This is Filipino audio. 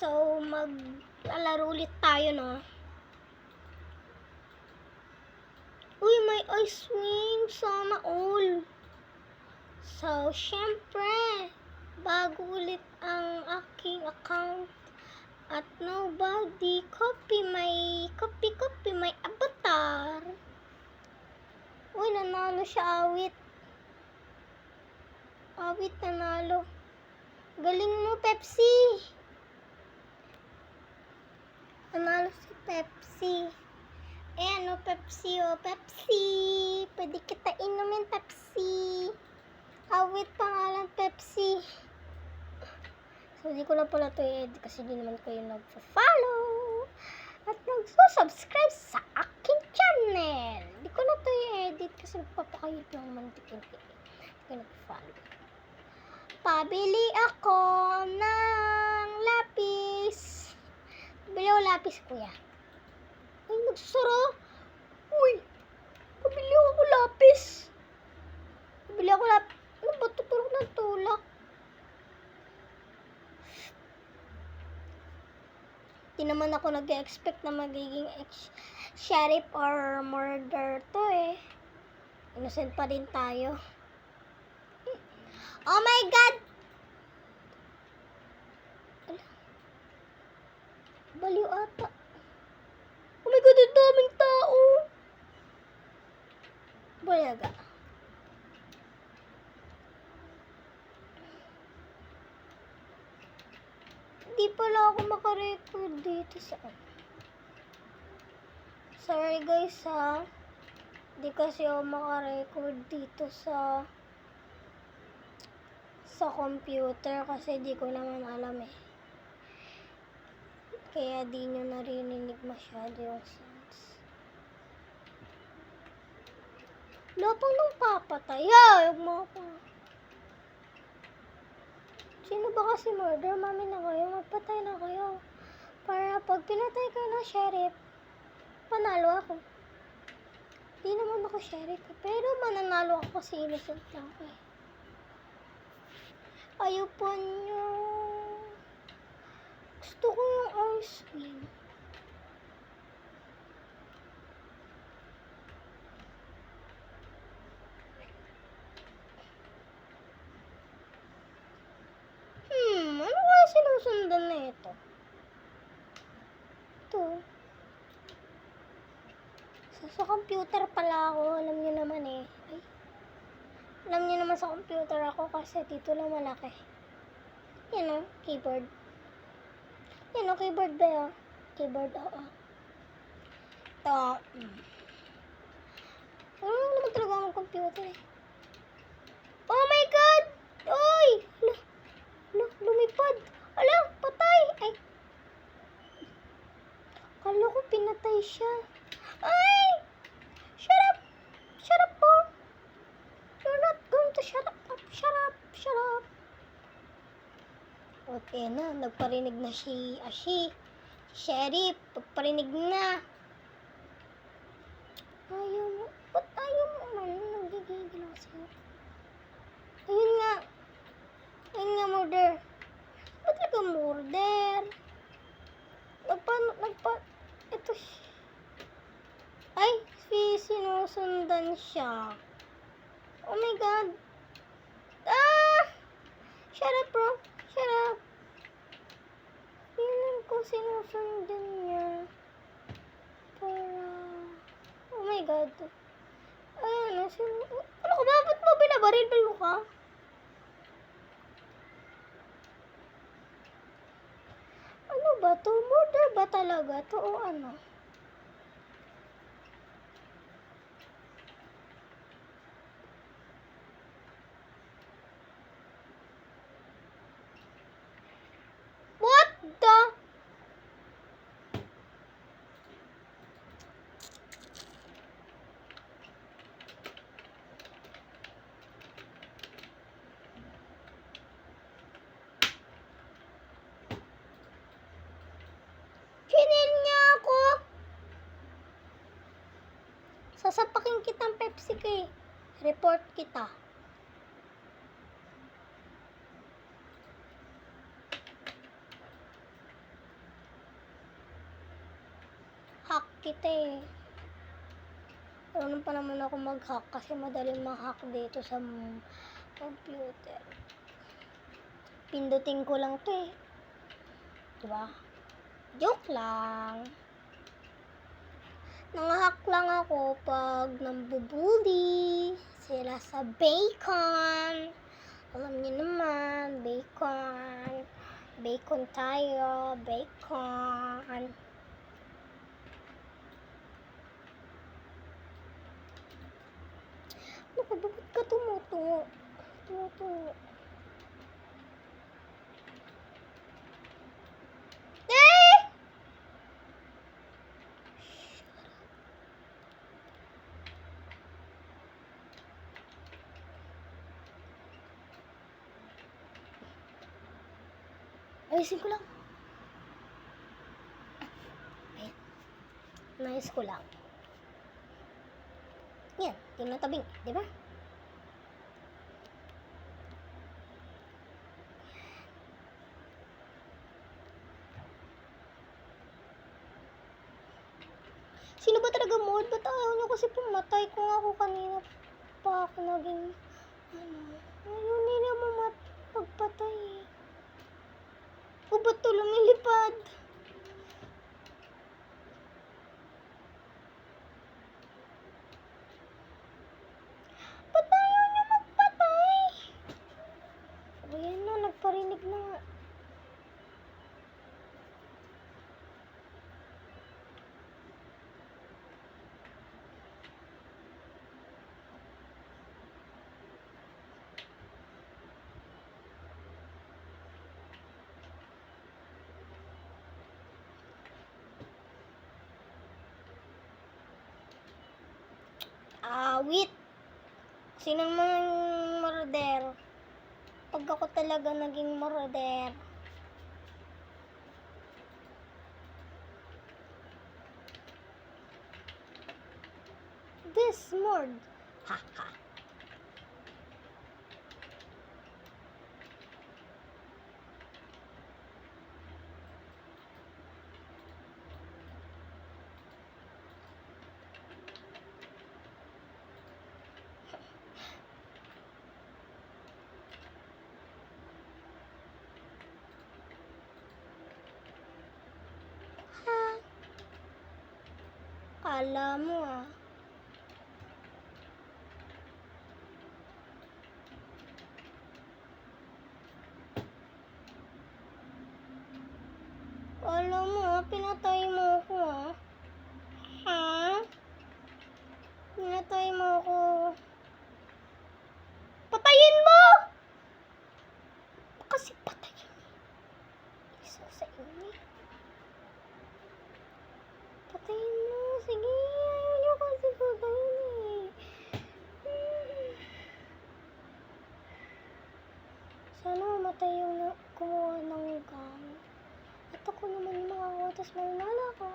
So, maglalaro ulit tayo, no? Uy, may ice wing. Sana all. So, syempre, bago ulit ang aking account. At nobody copy my avatar. Uy, nanalo siya, awit. Awit, nanalo. Galing mo, Pepsi. Nanalo si Pepsi. Ayan, Pepsi, Pepsi. Pwede kita inumin, Pepsi. Awit, pangalan, Pepsi. So, hindi ko na pala ito i-edit kasi di naman kayo nagpa-follow at nagsusubscribe sa aking channel. Hindi ko na ito i-edit kasi nagpapakayot lang naman hindi ko nagpa-follow. Pabili ako ng lapis. Bili ako lapis, kuya. Ay, nagsasara. Uy, pabili ako lapis. Pabili ako lapis. Ano ba ito? Tulak ng tulak. Di naman ako nag-expect na magiging sheriff or murder to eh. Innocent pa din tayo. Oh my God! Baliw ata. Oh my God, ang daming tao. Balaga. Di pala ako makarecord dito sa... Sorry guys ha. Di kasi ako makarecord dito sa computer kasi di ko naman alam eh. Kaya di nyo narinig masyado yung sounds. Lapang nang papatay. Yung mga pa. Sino ba kasi murder? Mami na kayo. Magpatay na kayo. Para pag pinatay kayo ng sheriff, panalo ako. Di naman ako sheriff. Pero mananalo ako kasi innocent lang ako eh. Ayaw po nyo. Gusto ko yung ice cream. Ano kaya sinusundan na ito? Ito. Sa computer pala ako. Alam nyo naman eh. Ay. Alam nyo naman sa computer ako kasi dito lang malaki. Yan o, keyboard. Yan o, keyboard ba yun? Keyboard, oo. Ito. Ano naman talaga ang computer eh. Oh my God! Uy! Lumipad. Ala, patay. Ay. Kala ko pinatay siya. Ay! Shut up! Shut up po! You're not going to shut up. Shut up! Shut up! Okay na, nagparinig na si Sheriff. Nagparinig na. Ayaw mo. Ba't ayaw mo? Nagigigil ako sa'yo. Ayun nga. Ayun nga, murder. Ba't talaga murder? Ito ay, sinusundan siya. Oh my God. Shut up, bro. Shut up. Feeling ko sinusundan niya. Para... Oh my God. Ayun, ano ka ba? Ba't mo binabaril? Balo ka? Ano ba to? Murder ba talaga to o ano? What the? Kinil niya ako. Sasapakin kitang Pepsi kay. Report kita. hack kita eh. Marunong pa naman ako mag-hack kasi madaling ma-hack dito sa computer. Pindutin ko lang to eh. Diba? Joke lang. Nang-hack lang ako pag nambubuli sila sa bacon. Alam niyo naman, bacon. Bacon tayo, bacon. Naku, bakit ka tumutungo? Tumutungo. Eh! Ayusin ko lang. Ayan. Nais ko lang. Yan, tinatabing, di ba? Sino ba talaga mod? Ba't ayaw niya kasi pumatay kung ako kanina pa ako naging ayaw nila pagpatay eh. O ba't to lumilipad? Ba't ayaw niya magpatay? Ayan na, nagparinig na nga. Wait. Sino naman murder? Pag ako talaga naging murder. This mord. Ha ha. Kala mo ah. Kala mo ah, pinatay mo ako ah. Ha? Pinatay mo ako. Patayin mo! Kasi patayin. Isa sa inyo. Patayin mo. Sige, ayaw niyo kasi patayin eh. Sana mamatay yung kumuha ng gamit. At ako naman yung makakawa, tapos mananala ka.